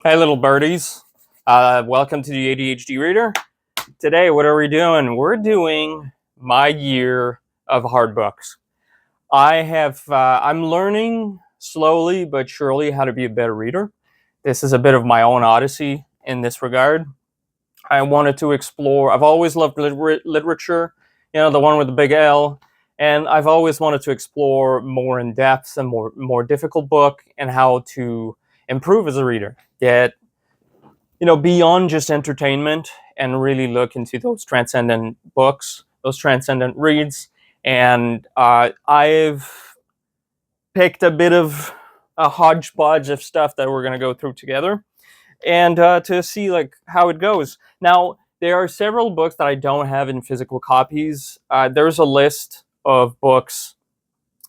Hey, little birdies. Welcome to the ADHD Reader. Today, what are we doing? We're doing my year of hard books. I'm learning slowly but surely how to be a better reader. This is a bit of my own odyssey in this regard. I wanted to explore, I've always loved literature, the one with the big L. And I've always wanted to explore more in depth and more difficult book and how to improve as a reader. Get beyond just entertainment and really look into those transcendent books, those transcendent reads. And I've picked a bit of a hodgepodge of stuff that we're going to go through together and to see like how it goes. Now, there are several books that I don't have in physical copies. There's a list of books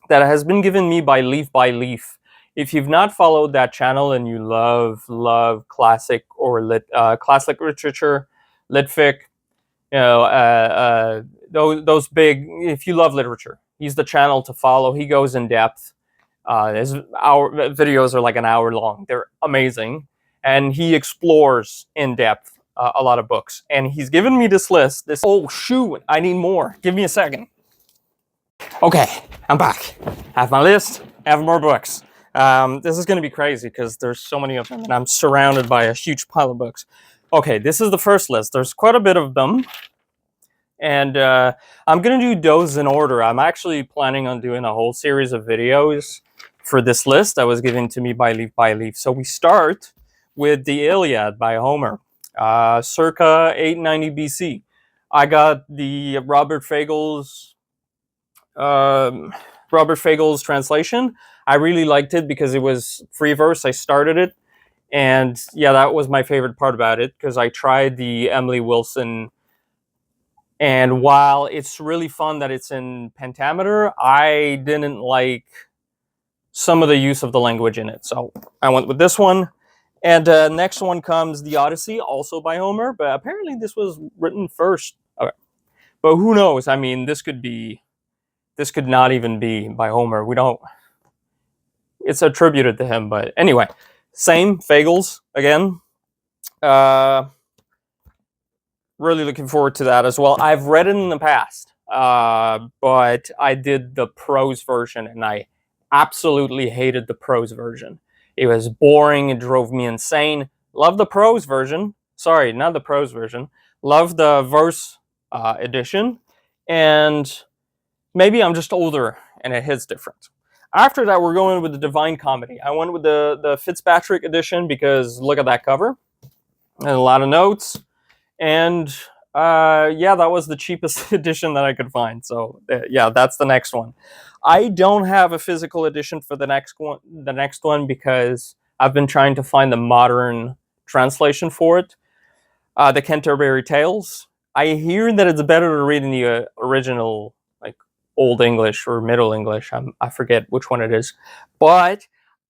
that has been given me by Leaf by Leaf. If you've not followed that channel and you love classic or classic literature, litfic, those big. If you love literature, he's the channel to follow. He goes in depth. His videos are like an hour long. They're amazing, and he explores in depth a lot of books. And he's given me this list. Oh shoot! I need more. Give me a second. Okay, I'm back. I have my list. I have more books. This is going to be crazy because there's so many of them, and I'm surrounded by a huge pile of books. Okay, this is the first list. There's quite a bit of them, and I'm going to do those in order. I'm actually planning on doing a whole series of videos for this list that was given to me by Leaf by Leaf. So we start with the Iliad by Homer, circa 890 BC. I got the Robert Fagle's translation. I really liked it because it was free verse. I started it, and yeah, that was my favorite part about it because I tried the Emily Wilson, and while it's really fun that it's in pentameter, I didn't like some of the use of the language in it, so I went with this one. And next one comes The Odyssey, also by Homer, but apparently this was written first. Okay. But who knows? I mean, this could not even be by Homer. We don't. It's attributed to him, but anyway, same Fagles again. Really looking forward to that as well. I've read it in the past, but I did the prose version, and I absolutely hated the prose version. It was boring. It drove me insane. Love the prose version. Sorry, not the prose version. Love the verse edition, and maybe I'm just older and it hits different. After that, we're going with the Divine Comedy. I went with the Fitzpatrick edition because look at that cover. And a lot of notes. And yeah, that was the cheapest edition that I could find. So yeah, that's the next one. I don't have a physical edition for the next one because I've been trying to find the modern translation for it. The Canterbury Tales. I hear that it's better to read in the original, like Old English or Middle English. I forget which one it is, but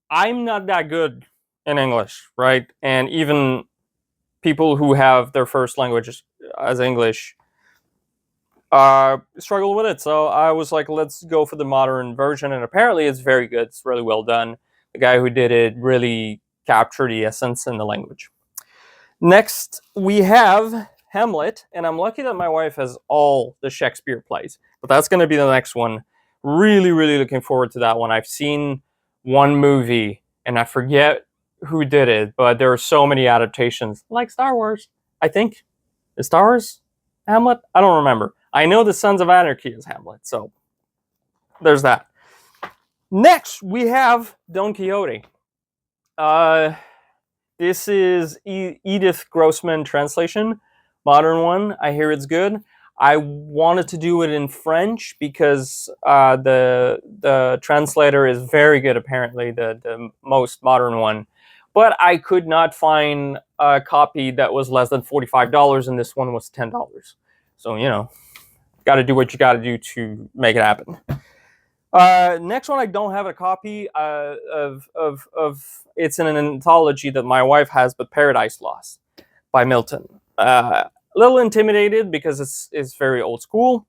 I'm not that good in English, right? And even people who have their first language as English struggle with it. So I was like, let's go for the modern version, and apparently it's very good. It's really well done. The guy who did it really captured the essence in the language. Next, we have Hamlet, and I'm lucky that my wife has all the Shakespeare plays, but that's going to be the next one. Really, really looking forward to that one. I've seen one movie, and I forget who did it, but there are so many adaptations, like Star Wars, I think. Is Star Wars Hamlet? I don't remember. I know the Sons of Anarchy is Hamlet, so there's that. Next, we have Don Quixote. This is Edith Grossman translation, modern one. I hear it's good. I wanted to do it in French because the translator is very good, apparently, the most modern one. But I could not find a copy that was less than $45, and this one was $10. So, got to do what you got to do to make it happen. Next one, I don't have a copy of. It's in an anthology that my wife has, but Paradise Lost by Milton. A little intimidated because it's very old school,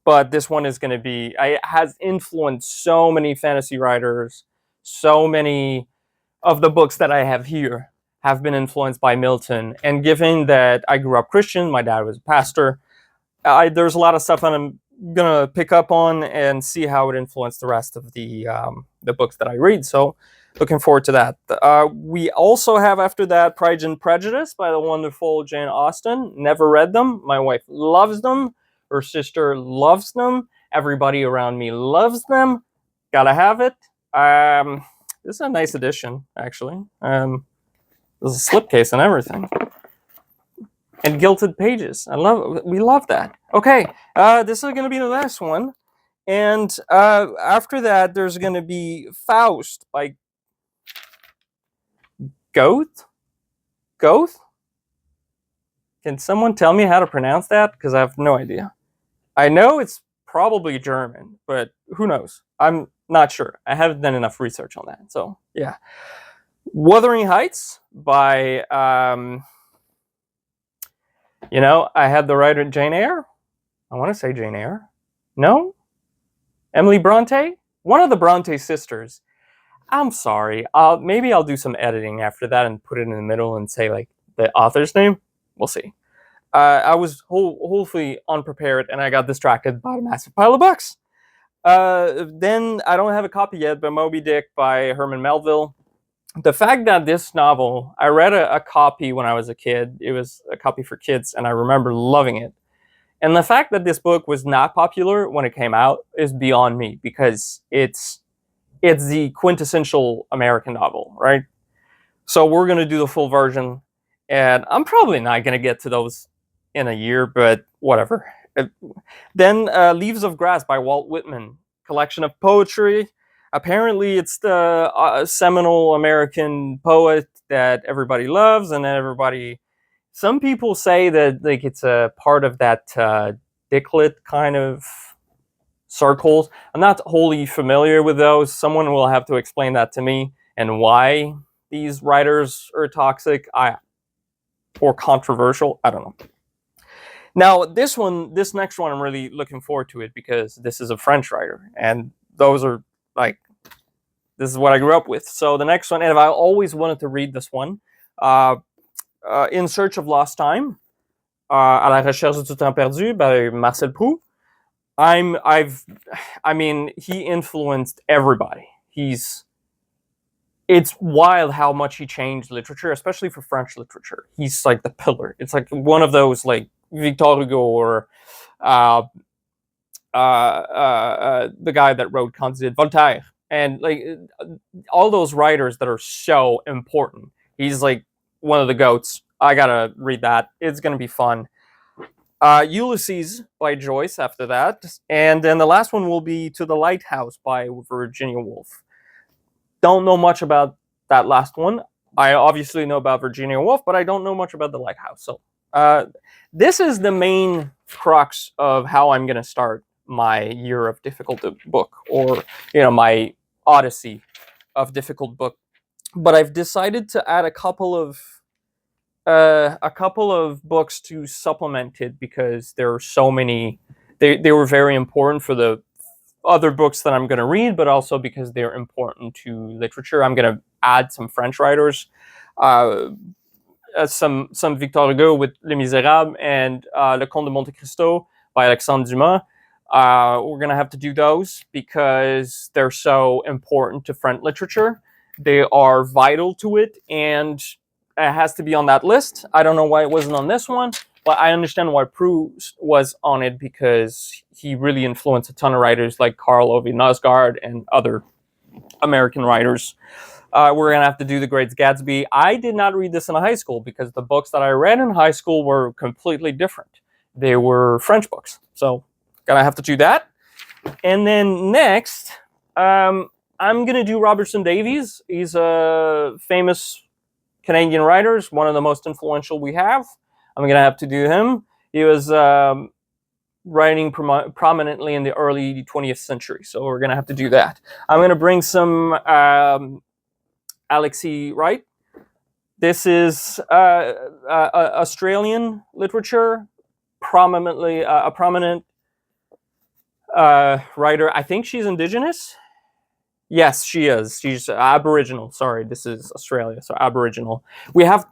but this one is going to be. It has influenced so many fantasy writers, so many of the books that I have here. have been influenced by Milton. And given that I grew up Christian, my dad was a pastor, there's a lot of stuff I'm gonna pick up on and see how it influenced the rest of the books that I read. So looking forward to that. We also have after that Pride and Prejudice by the wonderful Jane Austen. Never read them. My wife loves them. Her sister loves them. Everybody around me loves them. Gotta have it. This is a nice edition, actually. There's a slipcase and everything. And gilded pages. We love that. Okay, this is going to be the last one. And after that, there's going to be Faust by Goethe? Goethe? Can someone tell me how to pronounce that? Because I have no idea. I know it's probably German, but who knows? I'm not sure. I haven't done enough research on that. So, yeah. Wuthering Heights by... I had the writer Jane Eyre. I want to say Jane Eyre. No? Emily Bronte? One of the Bronte sisters. I'm sorry. Maybe I'll do some editing after that and put it in the middle and say like the author's name. We'll see. I was hopefully unprepared and I got distracted by a massive pile of books. Then I don't have a copy yet, but Moby Dick by Herman Melville. The fact that this novel, I read a copy when I was a kid. It was a copy for kids, and I remember loving it. And the fact that this book was not popular when it came out is beyond me, because it's the quintessential American novel, right? So we're going to do the full version, and I'm probably not going to get to those in a year, but whatever. Then Leaves of Grass by Walt Whitman, collection of poetry. Apparently, it's the seminal American poet that everybody loves, and then some people say that like it's a part of that Dicklet kind of circles. I'm not wholly familiar with those. Someone will have to explain that to me and why these writers are toxic or controversial. I don't know. Now, this next one, I'm really looking forward to it because this is a French writer, and those are like, this is what I grew up with. So the next one, and I always wanted to read this one, In Search of Lost Time, À la recherche du temps perdu by Marcel Proust. He influenced everybody. It's wild how much he changed literature, especially for French literature. He's like the pillar. It's like one of those like Victor Hugo or the guy that wrote Candide, Voltaire, and like all those writers that are so important. He's like one of the goats. I gotta read that. It's gonna be fun. Ulysses by Joyce after that, and then the last one will be To the Lighthouse by Virginia Woolf. Don't know much about that last one. I obviously know about Virginia Woolf, but I don't know much about The Lighthouse. So this is the main crux of how I'm going to start my year of difficult book, or my odyssey of difficult book. But I've decided to add a couple of books to supplement it because there are so many. They were very important for the other books that I'm going to read, but also because they're important to literature. I'm going to add some French writers, some Victor Hugo with Les Misérables, and Le Comte de Monte Cristo by Alexandre Dumas. We're going to have to do those because they're so important to French literature. They are vital to it, and it has to be on that list. I don't know why it wasn't on this one, but I understand why Proust was on it, because he really influenced a ton of writers like Karl Ove Knausgaard and other American writers. We're going to have to do The Great Gatsby. I did not read this in high school because the books that I read in high school were completely different. They were French books. So, going to have to do that. And then next, I'm going to do Robertson Davies. He's a famous Canadian writer, one of the most influential we have. I'm going to have to do him. He was writing prominently in the early 20th century, so we're going to have to do that. I'm going to bring some Alexi Wright. This is Australian literature, a prominent writer. I think she's Indigenous. Yes, she is. She's Aboriginal. Sorry, this is Australia, so Aboriginal. We have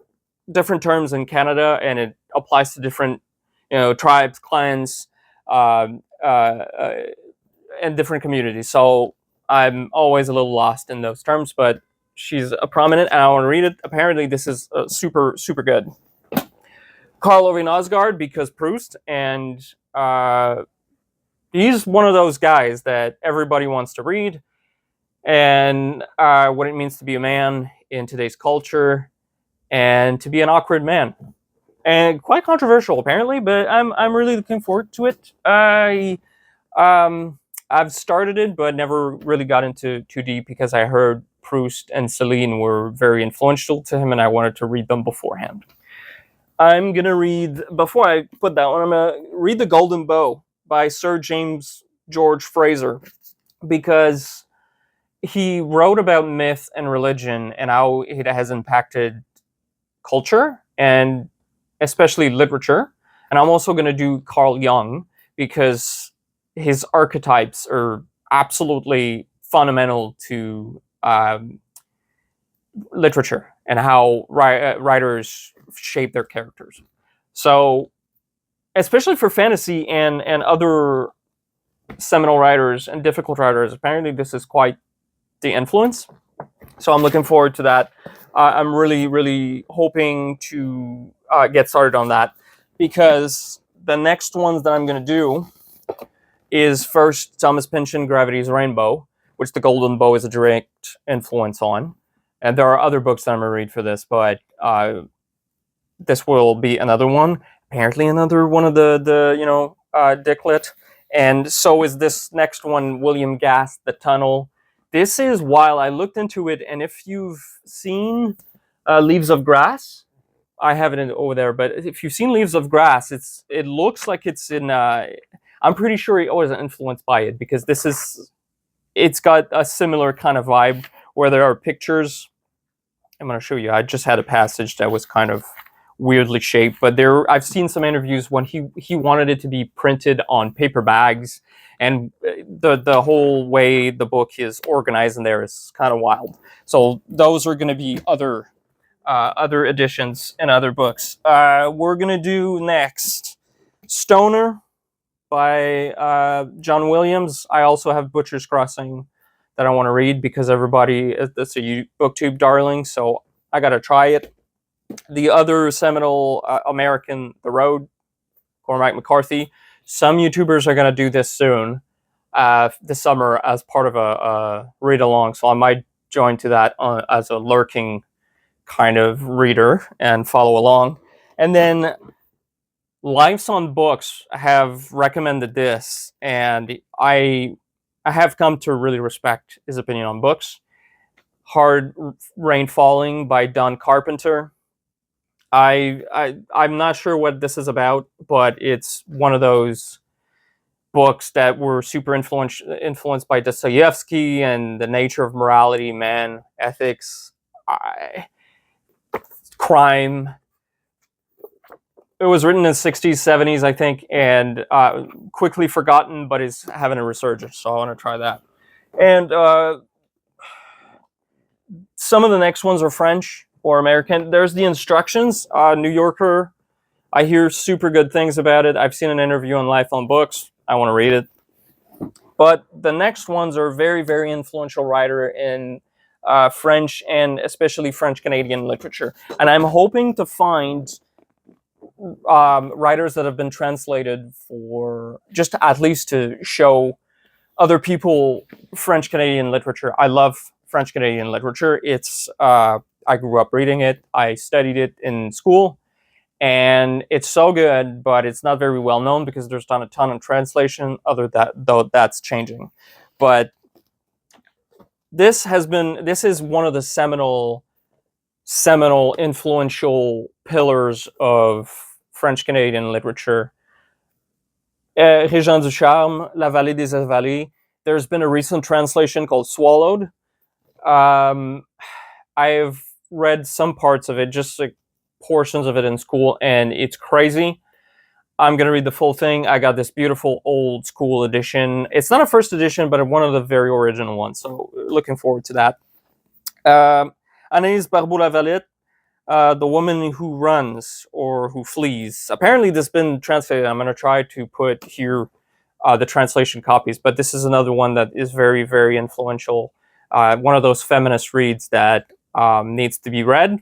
different terms in Canada, and it applies to different, tribes, clans, and different communities. So I'm always a little lost in those terms, but she's a prominent, and I want to read it. Apparently, this is super, super good. Karl Ove Nosgard, because Proust, and he's one of those guys that everybody wants to read, and what it means to be a man in today's culture, and to be an awkward man, and quite controversial apparently. But I'm really looking forward to it. I've started it, but never really got into too deep because I heard Proust and Celine were very influential to him, and I wanted to read them beforehand. I'm gonna read, before I put that one, I'm gonna read The Golden Bow by Sir James George Fraser, because he wrote about myth and religion and how it has impacted culture and especially literature. And I'm also going to do Carl Jung because his archetypes are absolutely fundamental to literature and how writers shape their characters. So, especially for fantasy and other seminal writers and difficult writers, apparently this is quite the influence. So I'm looking forward to that. I'm really, really hoping to get started on that, because the next ones that I'm going to do is first Thomas Pynchon, Gravity's Rainbow, which The Golden Bow is a direct influence on. And there are other books that I'm going to read for this, but this will be another one. Apparently another one of the Dick Lit. And so is this next one, William Gass, The Tunnel. This is wild. I looked into it, and if you've seen Leaves of Grass, I have it over there, but if you've seen Leaves of Grass, it looks like it's in, I'm pretty sure he was influenced by it, because it's got a similar kind of vibe where there are pictures. I'm going to show you. I just had a passage that was kind of weirdly shaped, but I've seen some interviews when he wanted it to be printed on paper bags, and the whole way the book is organized in there is kind of wild. So those are going to be other editions and other books. We're going to do next Stoner by John Williams. I also have Butcher's Crossing that I want to read because everybody, it's a booktube darling, so I got to try it. The other seminal American, The Road, Cormac McCarthy. Some YouTubers are going to do this soon, this summer, as part of a read-along, so I might join to that as a lurking kind of reader and follow along. And then Life's on Books have recommended this, and I have come to really respect his opinion on books. Hard Rain Falling by Don Carpenter. I'm not sure what this is about, but it's one of those books that were super influenced by Dostoevsky and the nature of morality, man, ethics, crime. It was written in the 60s, 70s, I think, and quickly forgotten, but is having a resurgence, so I want to try that. And some of the next ones are French or American. There's The Instructions, New Yorker. I hear super good things about it. I've seen an interview on Life on Books. I want to read it. But the next ones are very, very influential writer in French, and especially French-Canadian literature. And I'm hoping to find writers that have been translated for just at least to show other people French-Canadian literature. I love French-Canadian literature. It's I grew up reading it. I studied it in school, and it's so good, but it's not very well known because there's not a ton of translation. Though that's changing, but this is one of the seminal influential pillars of French-Canadian literature. Régent Ducharme, La Vallée des Invalides. There's been a recent translation called Swallowed. I've read some parts of it, just like portions of it in school, and it's crazy. I'm going to read the full thing. I got this beautiful old school edition. It's not a first edition, but one of the very original ones. So looking forward to that. Anaïs Barbeau-Lavalette, The Woman Who Runs or Who Flees. Apparently this has been translated. I'm going to try to put here the translation copies, but this is another one that is very, very influential. One of those feminist reads that needs to be read.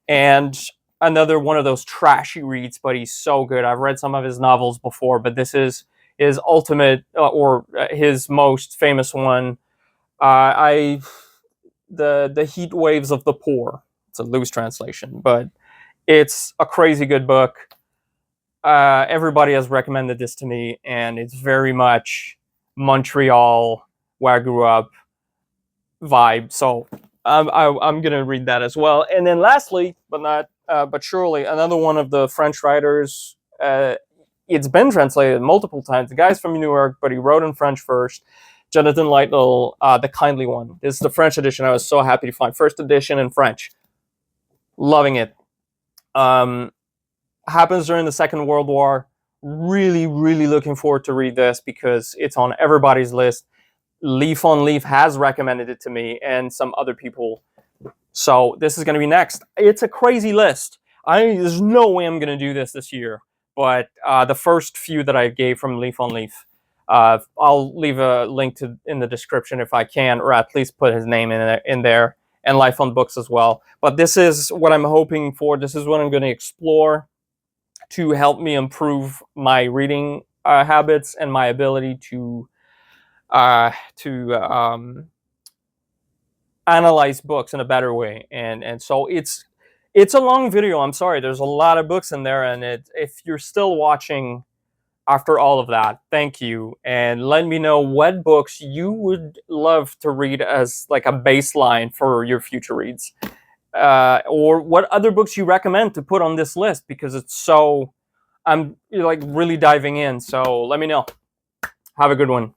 And another one of those trashy reads, but he's so good. I've read some of his novels before, but this is his ultimate or his most famous one. The Heat Waves of the Poor. It's a loose translation, but it's a crazy good book. Everybody has recommended this to me, and it's very much Montreal, where I grew up, vibe. So I'm gonna read that as well. And then lastly, but surely, another one of the French writers. It's been translated multiple times. The guy's from New York, but he wrote in French first. Jonathan Littell, The Kindly One. This is the French edition. I was so happy to find first edition in French. Loving it. Happens during the Second World War. Really, really looking forward to read this because it's on everybody's list. Leaf on Leaf has recommended it to me and some other people. So this is going to be next. It's a crazy list. There's no way I'm going to do this year. But the first few that I gave from Leaf on Leaf, I'll leave a link in the description if I can, or at least put his name in there, and Life on Books as well. But this is what I'm hoping for. This is what I'm going to explore to help me improve my reading habits and my ability to analyze books in a better way. And so it's a long video. I'm sorry. There's a lot of books in there, and if you're still watching after all of that, thank you. And let me know what books you would love to read as like a baseline for your future reads. Or what other books you recommend to put on this list, because it's so, I'm like really diving in. So let me know. Have a good one.